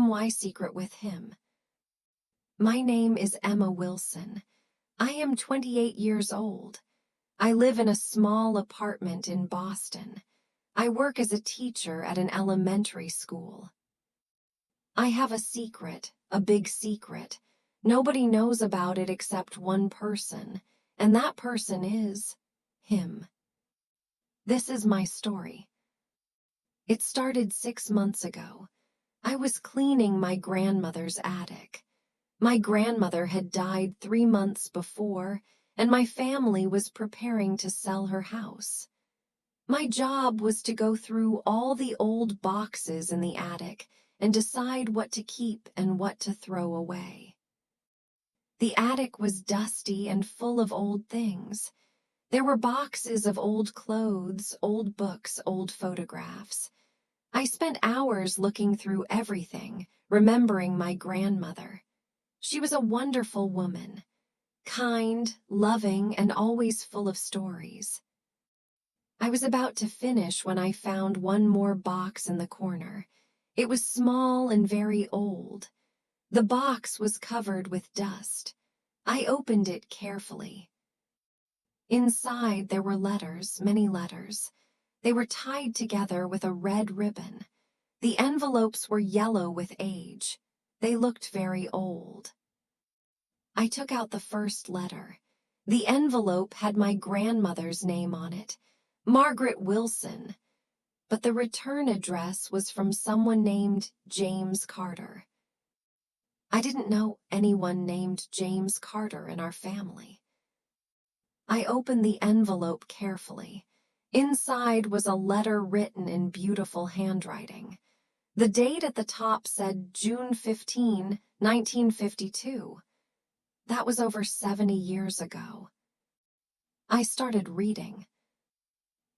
Come Why Secret with him. My name is Emma Wilson. I am 28 years old. I live in a small apartment in Boston. I work as a teacher at an elementary school. I have a secret, a big secret. Nobody knows about it except one person, and that person is him. This is my story. It started 6 months ago. I was cleaning my grandmother's attic. My grandmother had died 3 months before, and my family was preparing to sell her house. My job was to go through all the old boxes in the attic and decide what to keep and what to throw away. The attic was dusty and full of old things. There were boxes of old clothes, old books, old photographs. I spent hours looking through everything, remembering my grandmother. She was a wonderful woman, kind, loving, and always full of stories. I was about to finish when I found one more box in the corner. It was small and very old. The box was covered with dust. I opened it carefully. Inside there were letters, many letters. They were tied together with a red ribbon. The envelopes were yellow with age. They looked very old. I took out the first letter. The envelope had my grandmother's name on it, Margaret Wilson, but the return address was from someone named James Carter. I didn't know anyone named James Carter in our family. I opened the envelope carefully. Inside was a letter written in beautiful handwriting. The date at the top said June 15, 1952. That was over 70 years ago. I started reading.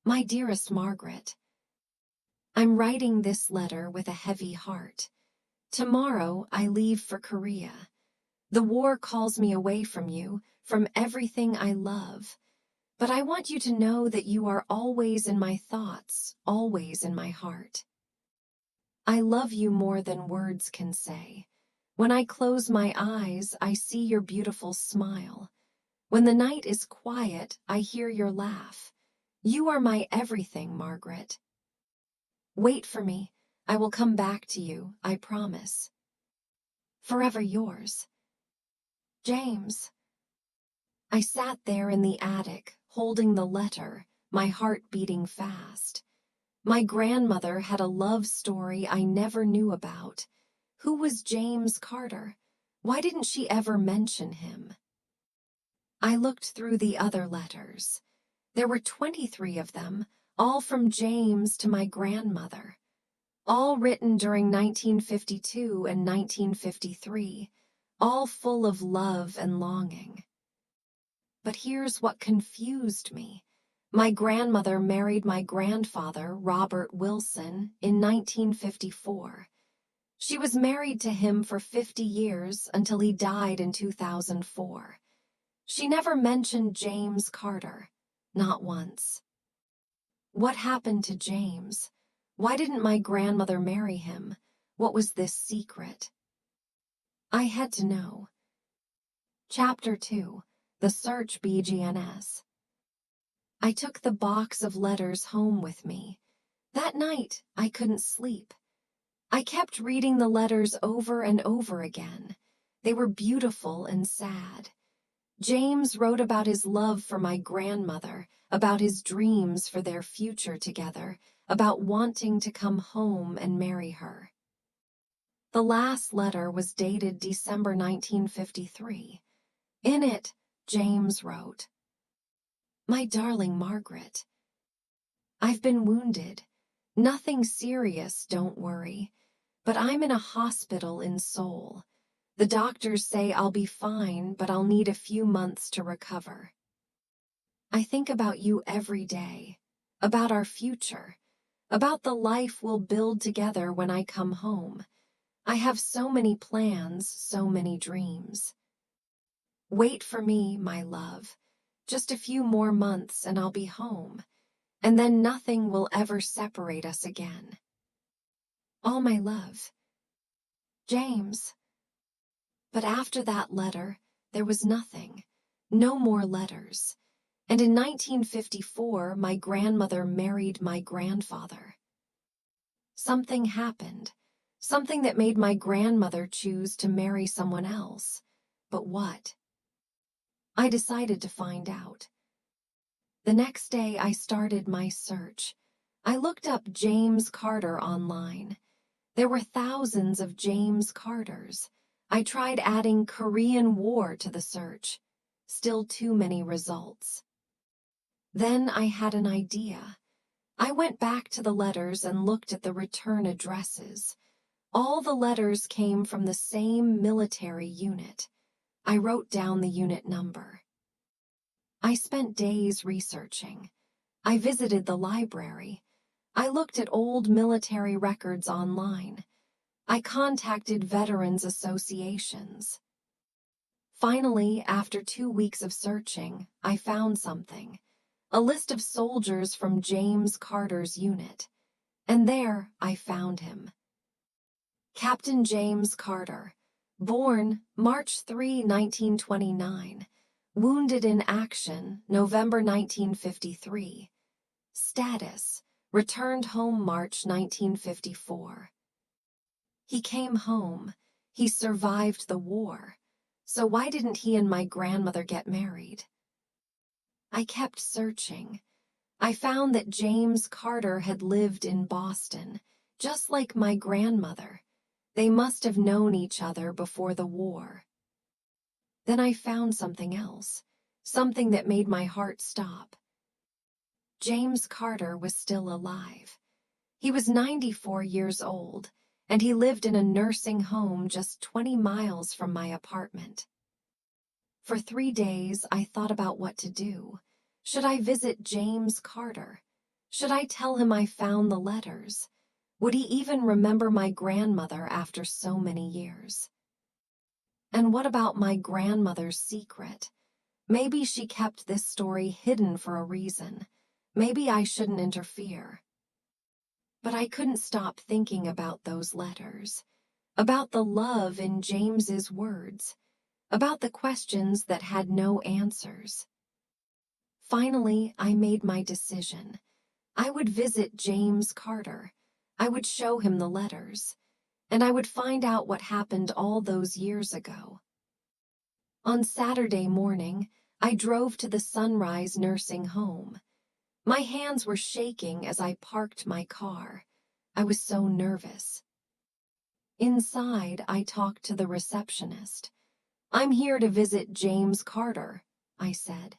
My dearest Margaret, I'm writing this letter with a heavy heart. Tomorrow I leave for Korea. The war calls me away from you, from everything I love. But I want you to know that you are always in my thoughts, always in my heart. I love you more than words can say. When I close my eyes, I see your beautiful smile. When the night is quiet, I hear your laugh. You are my everything, Margaret. Wait for me. I will come back to you, I promise. Forever yours. James. I sat there in the attic, holding the letter, my heart beating fast. My grandmother had a love story I never knew about. Who was James Carter? Why didn't she ever mention him? I looked through the other letters. There were 23 of them, all from James to my grandmother. All written during 1952 and 1953, all full of love and longing. But here's what confused me. My grandmother married my grandfather, Robert Wilson, in 1954. She was married to him for 50 years until he died in 2004. She never mentioned James Carter, not once. What happened to James? Why didn't my grandmother marry him? What was this secret? I had to know. Chapter 2. The Search BGNS. I took the box of letters home with me. That night, I couldn't sleep. I kept reading the letters over and over again. They were beautiful and sad. James wrote about his love for my grandmother, about his dreams for their future together, about wanting to come home and marry her. The last letter was dated December 1953. In it, James wrote, My darling Margaret, I've been wounded. Nothing serious, don't worry. But I'm in a hospital in Seoul. The doctors say I'll be fine, but I'll need a few months to recover. I think about you every day, about our future, about the life we'll build together when I come home. I have so many plans, so many dreams. Wait for me, my love. Just a few more months and I'll be home, and then nothing will ever separate us again. All my love. James. But after that letter, there was nothing. No more letters. And in 1954, my grandmother married my grandfather. Something happened. Something that made my grandmother choose to marry someone else. But what? I decided to find out. The next day, I started my search. I looked up James Carter online. There were thousands of James Carters. I tried adding Korean War to the search. Still too many results. Then I had an idea. I went back to the letters and looked at the return addresses. All the letters came from the same military unit. I wrote down the unit number. I spent days researching. I visited the library. I looked at old military records online. I contacted veterans associations. Finally, after 2 weeks of searching, I found something. A list of soldiers from James Carter's unit. And there, I found him. Captain James Carter, born March 3, 1929, wounded in action November 1953. Status, returned home March 1954. He came home. He survived the war. So why didn't he and my grandmother get married? I kept searching. I found that James Carter had lived in Boston, just like my grandmother. They must have known each other before the war. Then I found something else, something that made my heart stop. James Carter was still alive. He was 94 years old, and he lived in a nursing home just 20 miles from my apartment. For 3 days, I thought about what to do. Should I visit James Carter? Should I tell him I found the letters? Would he even remember my grandmother after so many years? And what about my grandmother's secret? Maybe she kept this story hidden for a reason. Maybe I shouldn't interfere. But I couldn't stop thinking about those letters, about the love in James's words, about the questions that had no answers. Finally, I made my decision. I would visit James Carter. I would show him the letters, and I would find out what happened all those years ago. On Saturday morning, I drove to the Sunrise nursing home. My hands were shaking as I parked my car. I was so nervous. Inside, I talked to the receptionist. "I'm here to visit James Carter," I said.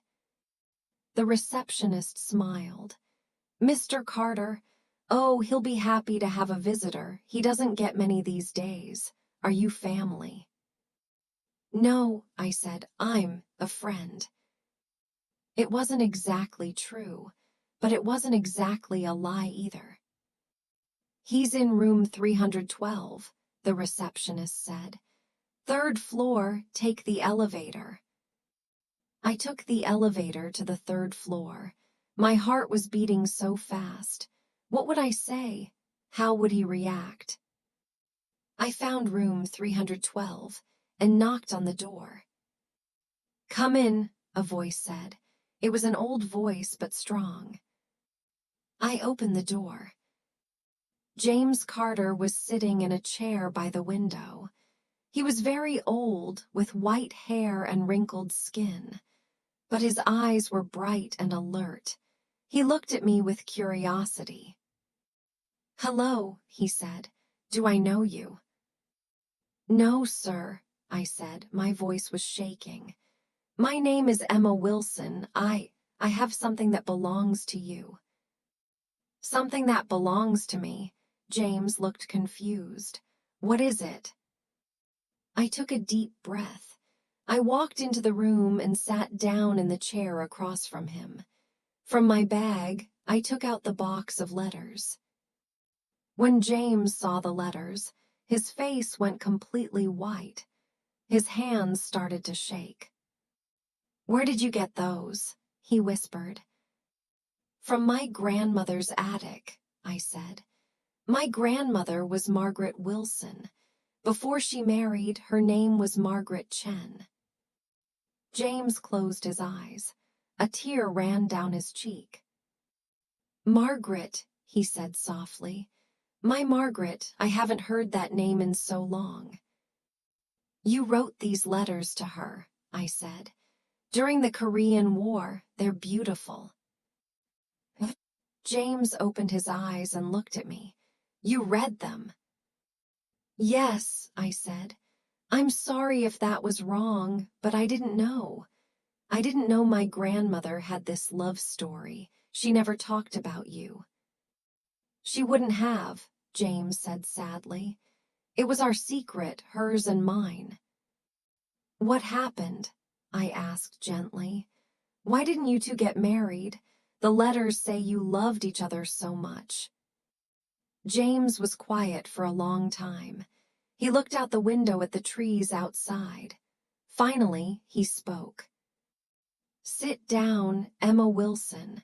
The receptionist smiled. "Mr. Carter, oh, he'll be happy to have a visitor. He doesn't get many these days. Are you family?" "No," I said, "I'm a friend." It wasn't exactly true, but it wasn't exactly a lie either. "He's in room 312, the receptionist said. "Third floor, take the elevator." I took the elevator to the 3rd floor. My heart was beating so fast. What would I say? How would he react? I found room 312 and knocked on the door. "Come in," a voice said. It was an old voice, but strong. I opened the door. James Carter was sitting in a chair by the window. He was very old, with white hair and wrinkled skin, but his eyes were bright and alert. He looked at me with curiosity. "Hello," he said. "Do I know you?" "No, sir," I said. My voice was shaking. "My name is Emma Wilson. I have something that belongs to you." "Something that belongs to me?" James looked confused. "What is it?" I took a deep breath. I walked into the room and sat down in the chair across from him. From my bag, I took out the box of letters. When James saw the letters, his face went completely white. His hands started to shake. "Where did you get those?" he whispered. "From my grandmother's attic," I said. "My grandmother was Margaret Wilson, Before she married, her name was Margaret Chen. James closed his eyes. A tear ran down his cheek. Margaret, he said softly. My Margaret, I haven't heard that name in so long. You wrote these letters to her, I said. During the Korean War, they're beautiful. James opened his eyes and looked at me. You read them? Yes, I said. I'm sorry if that was wrong, but I didn't know. I didn't know my grandmother had this love story. She never talked about you. She wouldn't have, James said sadly. It was our secret, hers and mine. What happened? I asked gently. Why didn't you two get married? The letters say you loved each other so much. James was quiet for a long time. He looked out the window at the trees outside. Finally, he spoke. Sit down, Emma Wilson.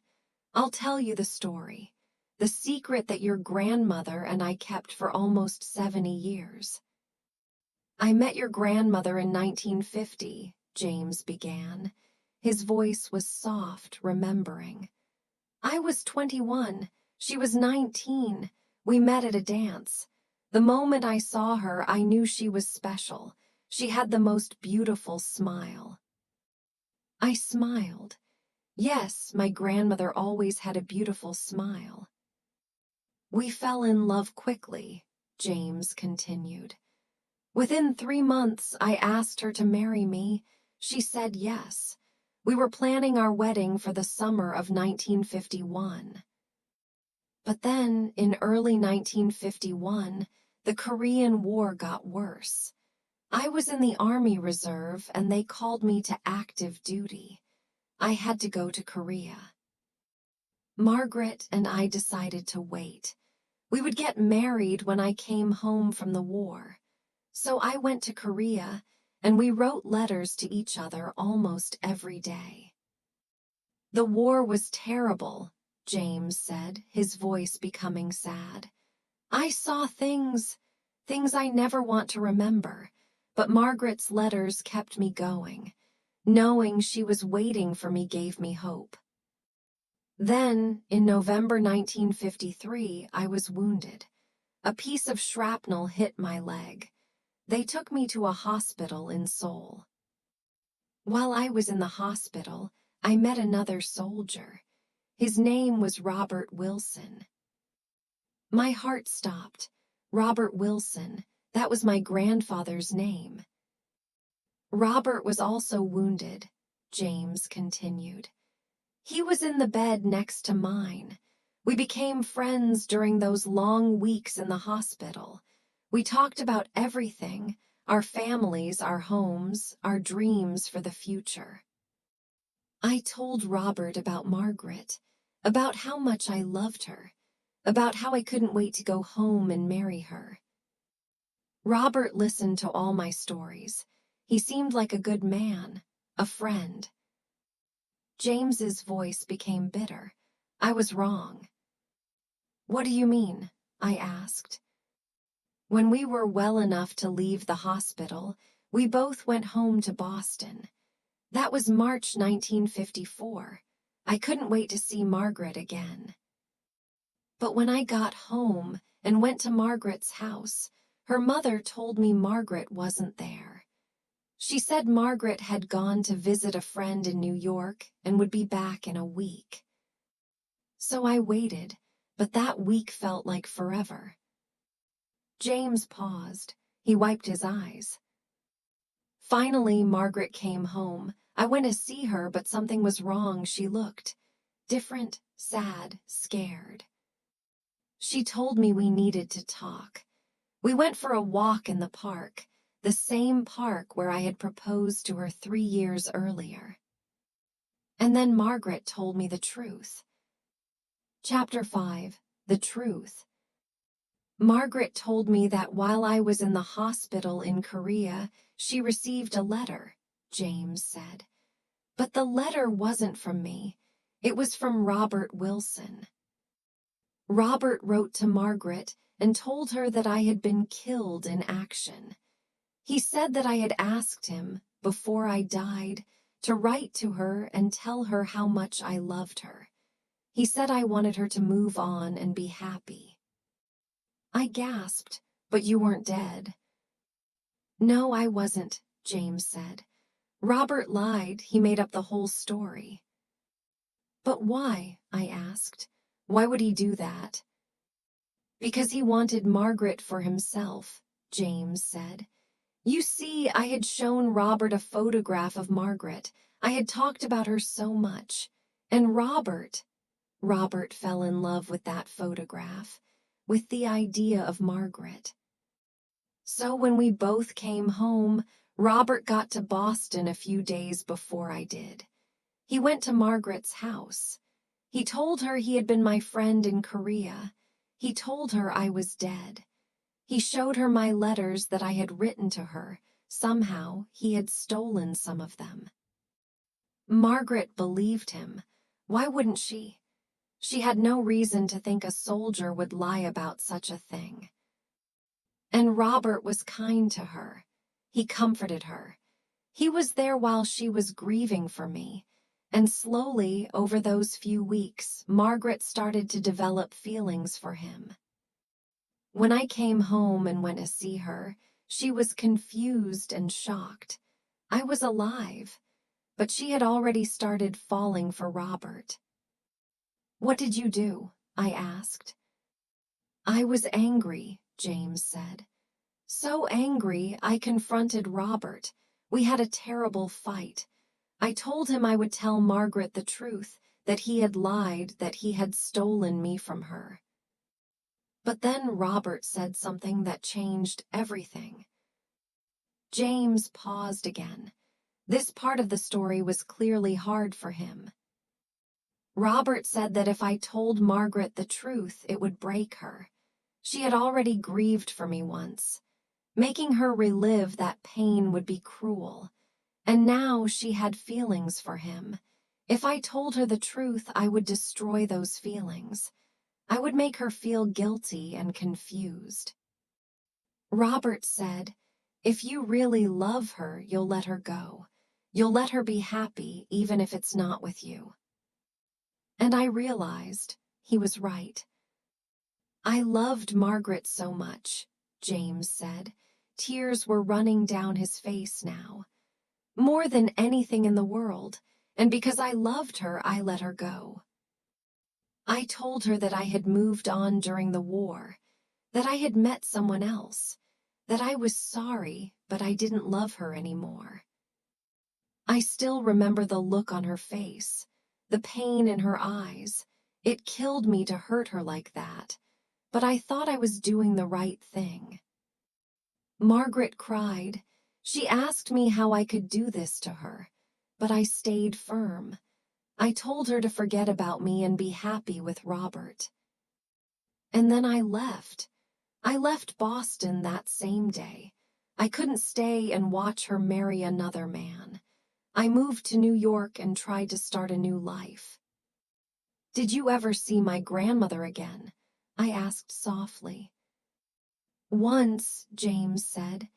I'll tell you the story. The secret that your grandmother and I kept for almost 70 years. I met your grandmother in 1950, James began. His voice was soft, remembering. I was 21. She was 19. We met at a dance. The moment I saw her, I knew she was special. She had the most beautiful smile. I smiled. Yes, my grandmother always had a beautiful smile. We fell in love quickly, James continued. Within 3 months, I asked her to marry me. She said yes. We were planning our wedding for the summer of 1951. But then, in early 1951, the Korean War got worse. I was in the Army Reserve and they called me to active duty. I had to go to Korea. Margaret and I decided to wait. We would get married when I came home from the war. So I went to Korea and we wrote letters to each other almost every day. The war was terrible, James said, his voice becoming sad. I saw things I never want to remember, but Margaret's letters kept me going. Knowing she was waiting for me gave me hope. Then, in November 1953, I was wounded. A piece of shrapnel hit my leg. They took me to a hospital in Seoul. While I was in the hospital, I met another soldier. His name was Robert Wilson. My heart stopped. Robert Wilson, that was my grandfather's name. Robert was also wounded, James continued. He was in the bed next to mine. We became friends during those long weeks in the hospital. We talked about everything, our families, our homes, our dreams for the future. I told Robert about Margaret, about how much I loved her, about how I couldn't wait to go home and marry her. Robert listened to all my stories. He seemed like a good man, a friend. James's voice became bitter. I was wrong. What do you mean? I asked. When we were well enough to leave the hospital, we both went home to Boston. That was March 1954. I couldn't wait to see Margaret again. But when I got home and went to Margaret's house, her mother told me Margaret wasn't there. She said Margaret had gone to visit a friend in New York and would be back in a week. So I waited, but that week felt like forever. James paused. He wiped his eyes. Finally, Margaret came home. I went to see her, but something was wrong. She looked different, sad, scared. She told me we needed to talk. We went for a walk in the park, the same park where I had proposed to her 3 years earlier. And then Margaret told me the truth. Chapter 5, The Truth. Margaret told me that while I was in the hospital in Korea, she received a letter, James said. But the letter wasn't from me. It was from Robert Wilson. Robert wrote to Margaret and told her that I had been killed in action. He said that I had asked him, before I died, to write to her and tell her how much I loved her. He said I wanted her to move on and be happy. I gasped, "But you weren't dead." "No, I wasn't," James said. "Robert lied. He made up the whole story." "But why?" I asked. "Why would he do that?" "Because he wanted Margaret for himself," James said. "You see, I had shown Robert a photograph of Margaret. I had talked about her so much. And Robert fell in love with that photograph, with the idea of Margaret. So when we both came home, Robert got to Boston a few days before I did. He went to Margaret's house. He told her he had been my friend in Korea. He told her I was dead. He showed her my letters that I had written to her. Somehow, he had stolen some of them. Margaret believed him. Why wouldn't she? She had no reason to think a soldier would lie about such a thing. And Robert was kind to her. He comforted her. He was there while she was grieving for me. And slowly, over those few weeks, Margaret started to develop feelings for him. When I came home and went to see her, she was confused and shocked. I was alive, but she had already started falling for Robert. "What did you do?" I asked. "I was angry," James said. "So angry, I confronted Robert. We had a terrible fight. I told him I would tell Margaret the truth, that he had lied, that he had stolen me from her. But then Robert said something that changed everything." James paused again. This part of the story was clearly hard for him. "Robert said that if I told Margaret the truth, it would break her. She had already grieved for me once. Making her relive that pain would be cruel. And now she had feelings for him. If I told her the truth, I would destroy those feelings. I would make her feel guilty and confused." Robert said, "If you really love her, you'll let her go. You'll let her be happy, even if it's not with you." And I realized he was right. "I loved Margaret so much," James said. Tears were running down his face now. "More than anything in the world, and because I loved her, I let her go. I told her that I had moved on during the war, that I had met someone else, that I was sorry, but I didn't love her anymore." I still remember the look on her face, the pain in her eyes. It killed me to hurt her like that, but I thought I was doing the right thing. Margaret cried. She asked me how I could do this to her, but I stayed firm. I told her to forget about me and be happy with Robert. And then I left. I left Boston that same day. I couldn't stay and watch her marry another man. I moved to New York and tried to start a new life. "Did you ever see my grandmother again?" I asked softly. "Once," James said.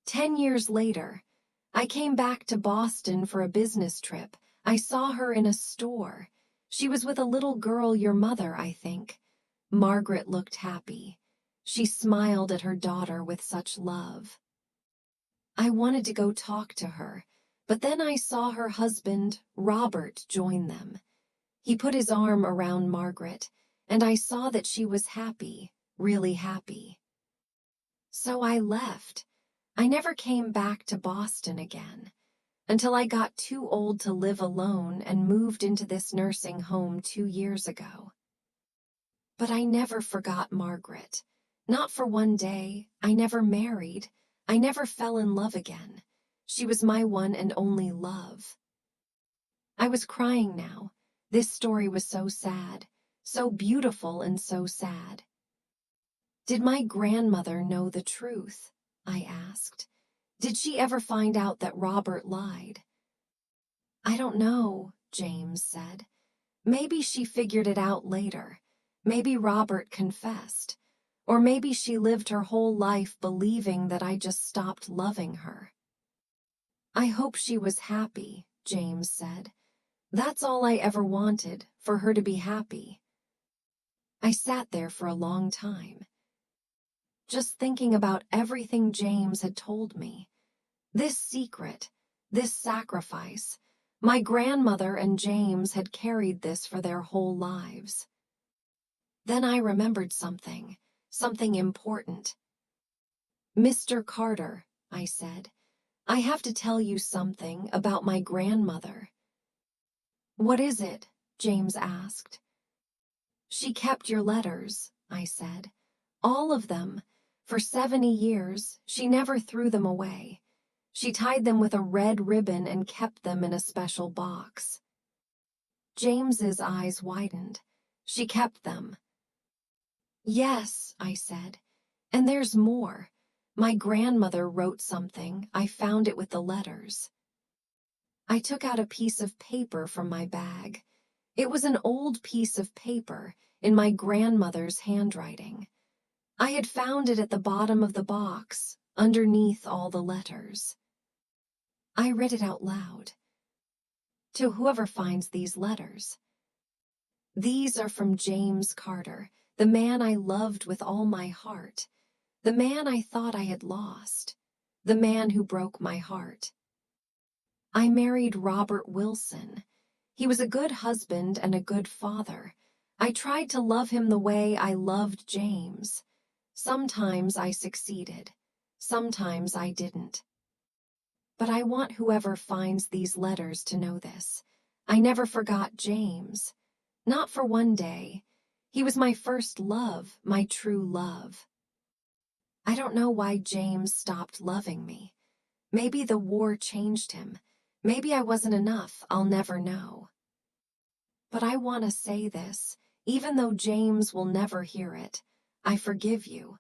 10 years later. I came back to Boston for a business trip. I saw her in a store. She was with a little girl, your mother, I think." Margaret looked happy. She smiled at her daughter with such love. I wanted to go talk to her, but then I saw her husband, Robert, join them. He put his arm around Margaret, and I saw that she was happy, really happy. So I left. I never came back to Boston again, until I got too old to live alone and moved into this nursing home 2 years ago. But I never forgot Margaret. Not for one day. I never married. I never fell in love again. She was my one and only love. I was crying now. This story was so sad, so beautiful and so sad. "Did my grandmother know the truth?" I asked. "Did she ever find out that Robert lied?" "I don't know," James said. "Maybe she figured it out later. Maybe Robert confessed. Or maybe she lived her whole life believing that I just stopped loving her. I hope she was happy, James said. That's all I ever wanted, for her to be happy. I sat there for a long time, just thinking about everything James had told me. This secret, this sacrifice. My grandmother and James had carried this for their whole lives. Then I remembered something important. Mr. Carter, I said, I have to tell you something about my grandmother. What is it? James asked. She kept your letters, I said. All of them. For 70 years, she never threw them away. She tied them with a red ribbon and kept them in a special box. James's eyes widened. She kept them. Yes, I said. And there's more. My grandmother wrote something. I found it with the letters. I took out a piece of paper from my bag. It was an old piece of paper in my grandmother's handwriting. I had found it at the bottom of the box, underneath all the letters. I read it out loud. To whoever finds these letters. These are from James Carter, the man I loved with all my heart, the man I thought I had lost, the man who broke my heart. I married Robert Wilson. He was a good husband and a good father. I tried to love him the way I loved James. Sometimes I succeeded. Sometimes I didn't. But I want whoever finds these letters to know this. I never forgot James. Not for one day. He was my first love, my true love. I don't know why James stopped loving me. Maybe the war changed him. Maybe I wasn't enough, I'll never know. But I want to say this, even though James will never hear it. I forgive you,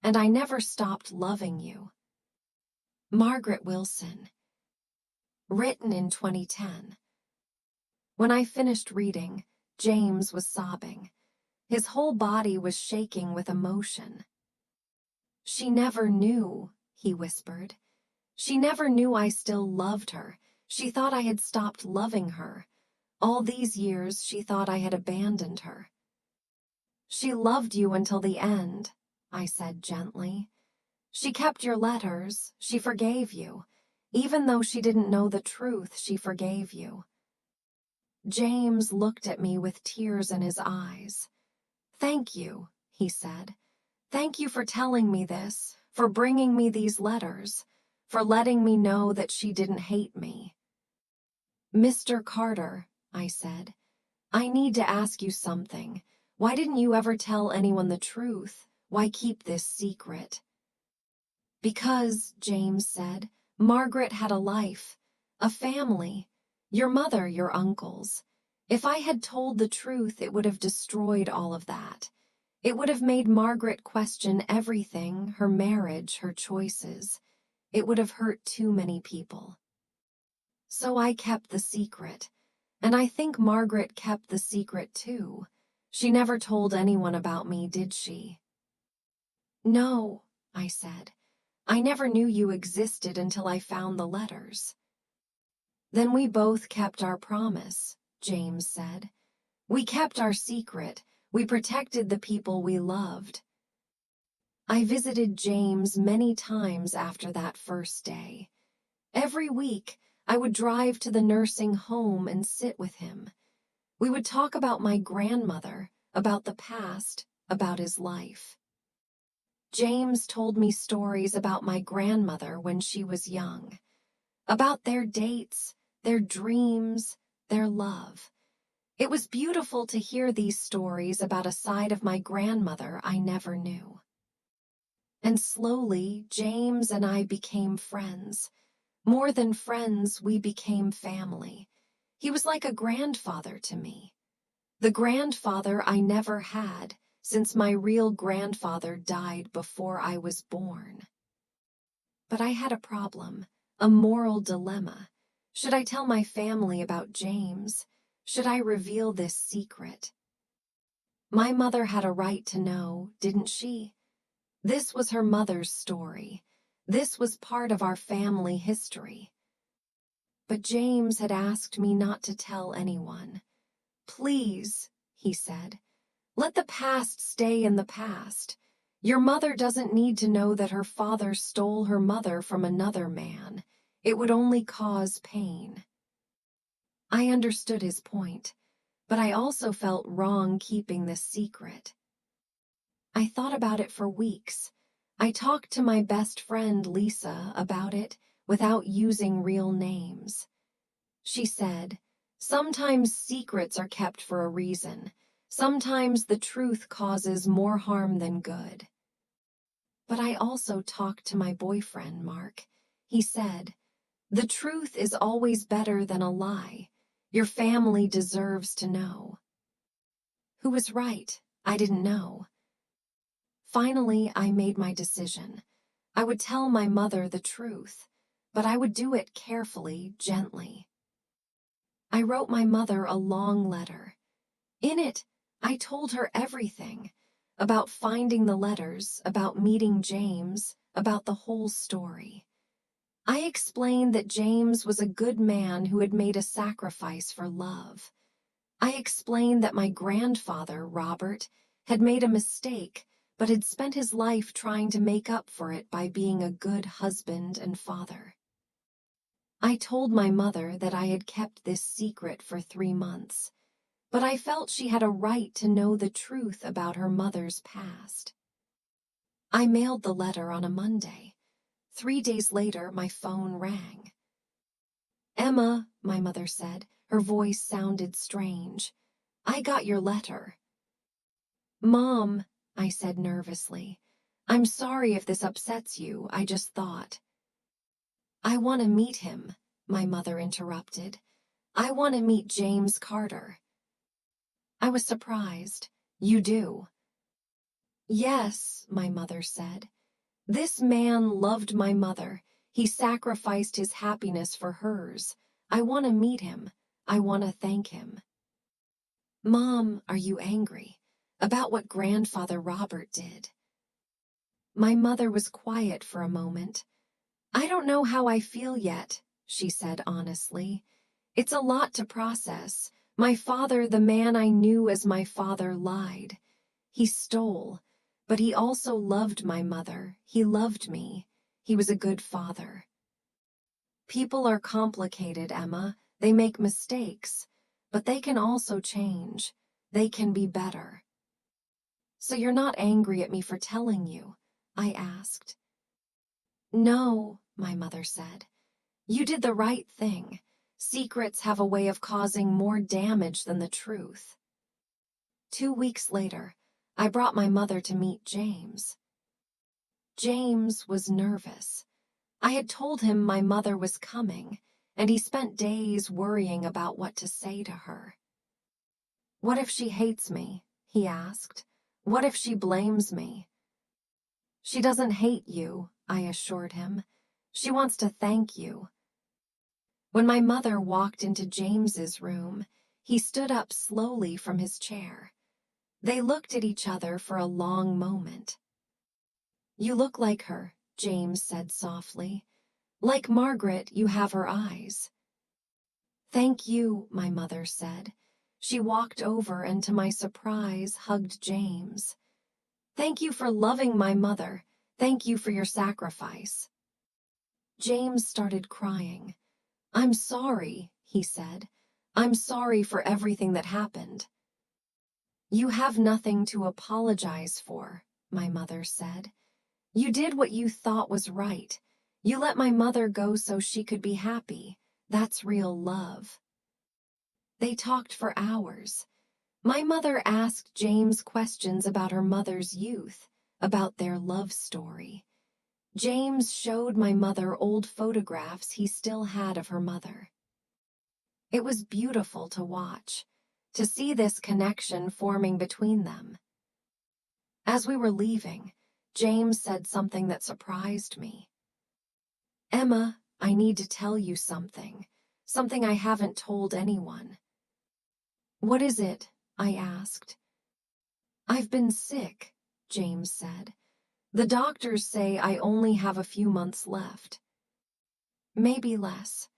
and I never stopped loving you. Margaret Wilson. Written in 2010. When I finished reading, James was sobbing. His whole body was shaking with emotion. She never knew, he whispered. She never knew I still loved her. She thought I had stopped loving her. All these years, she thought I had abandoned her. She loved you until the end, I said gently. She kept your letters. She forgave you. Even though she didn't know the truth, she forgave you. James looked at me with tears in his eyes. Thank you, he said. Thank you for telling me this, for bringing me these letters, for letting me know that she didn't hate me. Mr. Carter, I said, I need to ask you something. Why didn't you ever tell anyone the truth? Why keep this secret? Because, James said, Margaret had a life, a family, your mother, your uncles. If I had told the truth, it would have destroyed all of that. It would have made Margaret question everything, her marriage, her choices. It would have hurt too many people. So I kept the secret, and I think Margaret kept the secret too. She never told anyone about me, did she? No, I said. I never knew you existed until I found the letters. Then we both kept our promise, James said. We kept our secret. We protected the people we loved. I visited James many times after that first day. Every week, I would drive to the nursing home and sit with him. We would talk about my grandmother, about the past, about his life. James told me stories about my grandmother when she was young, about their dates, their dreams, their love. It was beautiful to hear these stories about a side of my grandmother I never knew. And slowly, James and I became friends. More than friends, we became family. He was like a grandfather to me. The grandfather I never had, since my real grandfather died before I was born. But I had a problem, a moral dilemma. Should I tell my family about James? Should I reveal this secret? My mother had a right to know, didn't she? This was her mother's story. This was part of our family history. But James had asked me not to tell anyone. "Please," he said, "let the past stay in the past. Your mother doesn't need to know that her father stole her mother from another man. It would only cause pain." I understood his point, but I also felt wrong keeping this secret. I thought about it for weeks. I talked to my best friend Lisa about it without using real names. She said, "Sometimes secrets are kept for a reason. Sometimes the truth causes more harm than good." But I also talked to my boyfriend, Mark. He said, "The truth is always better than a lie. Your family deserves to know." Who was right? I didn't know. Finally, I made my decision. I would tell my mother the truth, but I would do it carefully, gently. I wrote my mother a long letter. In it, I told her everything, about finding the letters, about meeting James, about the whole story. I explained that James was a good man who had made a sacrifice for love. I explained that my grandfather, Robert, had made a mistake, but had spent his life trying to make up for it by being a good husband and father. I told my mother that I had kept this secret for 3 months, but I felt she had a right to know the truth about her mother's past. I mailed the letter on a Monday. 3 days later, my phone rang. "Emma," my mother said, her voice sounded strange. "I got your letter." "Mom," I said nervously, "I'm sorry if this upsets you, I just thought." "I want to meet him," my mother interrupted. "I want to meet James Carter." I was surprised. "You do?" "Yes," my mother said. "This man loved my mother. He sacrificed his happiness for hers. I want to meet him. I want to thank him." "Mom, are you angry about what Grandfather Robert did?" My mother was quiet for a moment. "I don't know how I feel yet," she said honestly. "It's a lot to process. My father, the man I knew as my father, lied. He stole, but he also loved my mother. He loved me. He was a good father." "People are complicated, Emma. They make mistakes, but they can also change. They can be better." "So you're not angry at me for telling you?" I asked. "No," my mother said. "You did the right thing. Secrets have a way of causing more damage than the truth." 2 weeks later, I brought my mother to meet James. James was nervous. I had told him my mother was coming, and he spent days worrying about what to say to her. "What if she hates me?" he asked. "What if she blames me?" "She doesn't hate you," I assured him. "She wants to thank you." When my mother walked into James's room, he stood up slowly from his chair. They looked at each other for a long moment. "You look like her," James said softly. "Like Margaret, you have her eyes." "Thank you," my mother said. She walked over and, to my surprise, hugged James. "Thank you for loving my mother. Thank you for your sacrifice." James started crying. "I'm sorry," he said. "I'm sorry for everything that happened." "You have nothing to apologize for," my mother said. "You did what you thought was right. You let my mother go so she could be happy. That's real love." They talked for hours. My mother asked James questions about her mother's youth, about their love story. James showed my mother old photographs he still had of her mother. It was beautiful to watch, to see this connection forming between them. As we were leaving, James said something that surprised me. "Emma, I need to tell you something I haven't told anyone." "What is it?" I asked. "I've been sick," James said. The doctors say I only have a few months left. Maybe less.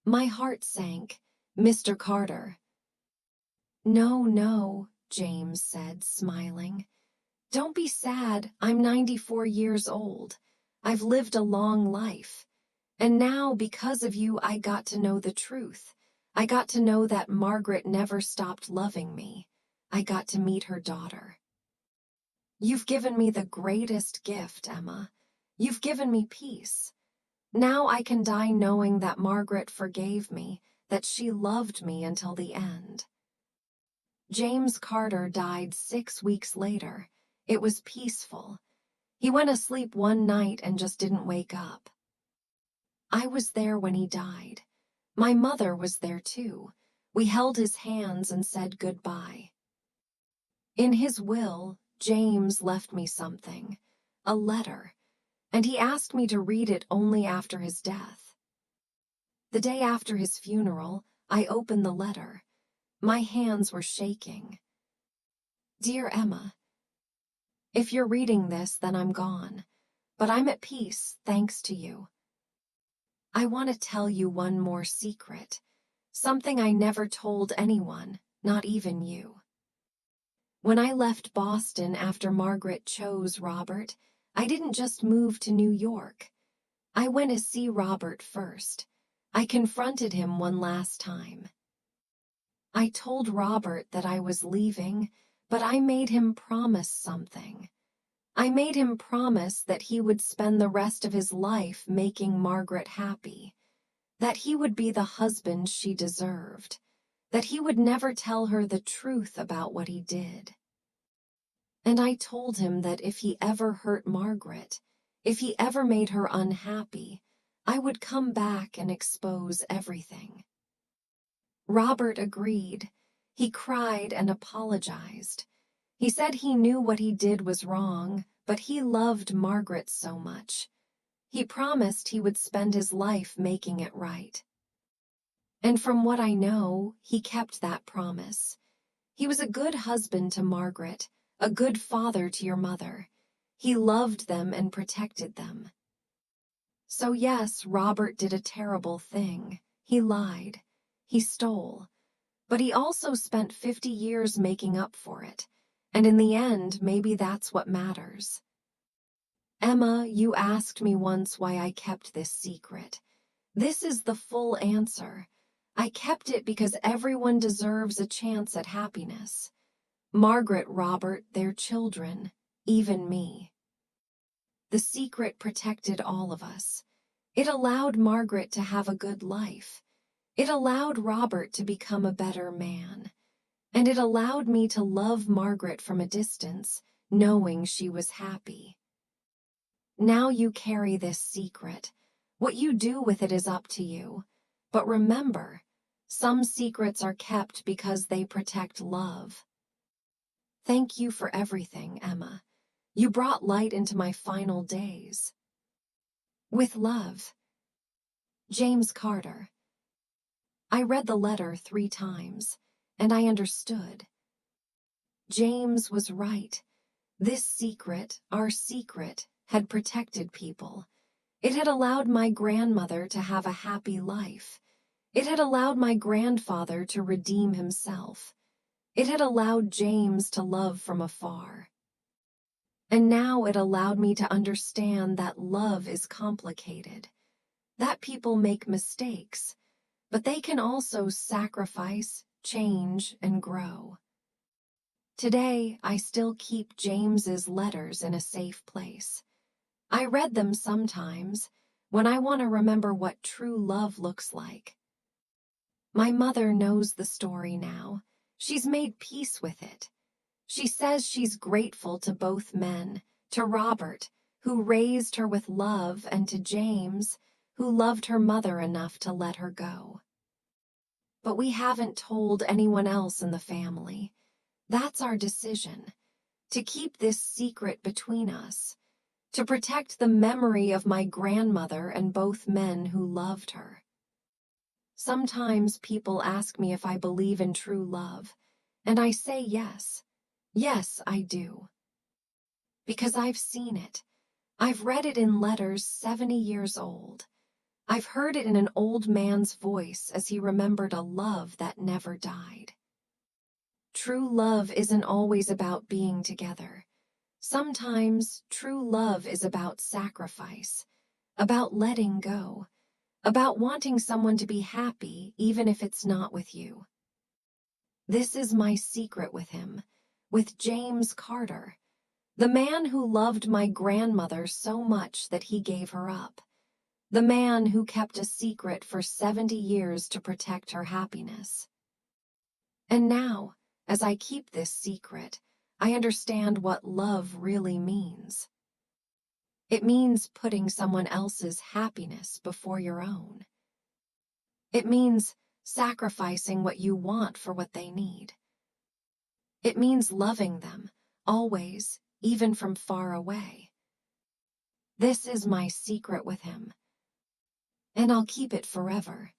My heart sank. Mr. Carter. No, no, James said, smiling. Don't be sad. I'm 94 years old. I've lived a long life. And now, because of you, I got to know the truth. I got to know that Margaret never stopped loving me. I got to meet her daughter. You've given me the greatest gift, Emma. You've given me peace. Now I can die knowing that Margaret forgave me, that she loved me until the end. James Carter died 6 weeks later. It was peaceful. He went asleep one night and just didn't wake up. I was there when he died. My mother was there too. We held his hands and said goodbye. In his will, James left me something, a letter, and he asked me to read it only after his death. The day after his funeral, I opened the letter. My hands were shaking. Dear Emma, if you're reading this, then I'm gone, but I'm at peace thanks to you. I want to tell you one more secret, something I never told anyone, not even you. When I left Boston after Margaret chose Robert, I didn't just move to New York. I went to see Robert first. I confronted him one last time. I told Robert that I was leaving, but I made him promise something. I made him promise that he would spend the rest of his life making Margaret happy, that he would be the husband she deserved, that he would never tell her the truth about what he did. And I told him that if he ever hurt Margaret, if he ever made her unhappy, I would come back and expose everything. Robert agreed. He cried and apologized. He said he knew what he did was wrong, but he loved Margaret so much. He promised he would spend his life making it right. And from what I know, he kept that promise. He was a good husband to Margaret, a good father to your mother. He loved them and protected them. So yes, Robert did a terrible thing. He lied. He stole. But he also spent 50 years making up for it. And in the end, maybe that's what matters. Emma, you asked me once why I kept this secret. This is the full answer. I kept it because everyone deserves a chance at happiness. Margaret, Robert, their children, even me. The secret protected all of us. It allowed Margaret to have a good life. It allowed Robert to become a better man. And it allowed me to love Margaret from a distance, knowing she was happy. Now you carry this secret. What you do with it is up to you. But remember, some secrets are kept because they protect love. Thank you for everything, Emma. You brought light into my final days. With love, James Carter. I read the letter 3 times, and I understood. James was right. This secret, our secret, had protected people. It had allowed my grandmother to have a happy life. It had allowed my grandfather to redeem himself. It had allowed James to love from afar. And now it allowed me to understand that love is complicated, that people make mistakes, but they can also sacrifice, change, and grow. Today, I still keep James's letters in a safe place. I read them sometimes when I want to remember what true love looks like. My mother knows the story now. She's made peace with it. She says she's grateful to both men, to Robert, who raised her with love, and to James, who loved her mother enough to let her go. But we haven't told anyone else in the family. That's our decision, to keep this secret between us, to protect the memory of my grandmother and both men who loved her. Sometimes people ask me if I believe in true love, and I say yes. Yes, I do. Because I've seen it. I've read it in letters 70 years old. I've heard it in an old man's voice as he remembered a love that never died. True love isn't always about being together. Sometimes true love is about sacrifice, about letting go, about wanting someone to be happy even if it's not with you. This is my secret with him, with James Carter, the man who loved my grandmother so much that he gave her up, the man who kept a secret for 70 years to protect her happiness. And now, as I keep this secret, I understand what love really means. It means putting someone else's happiness before your own. It means sacrificing what you want for what they need. It means loving them, always, even from far away. This is my secret with him, and I'll keep it forever.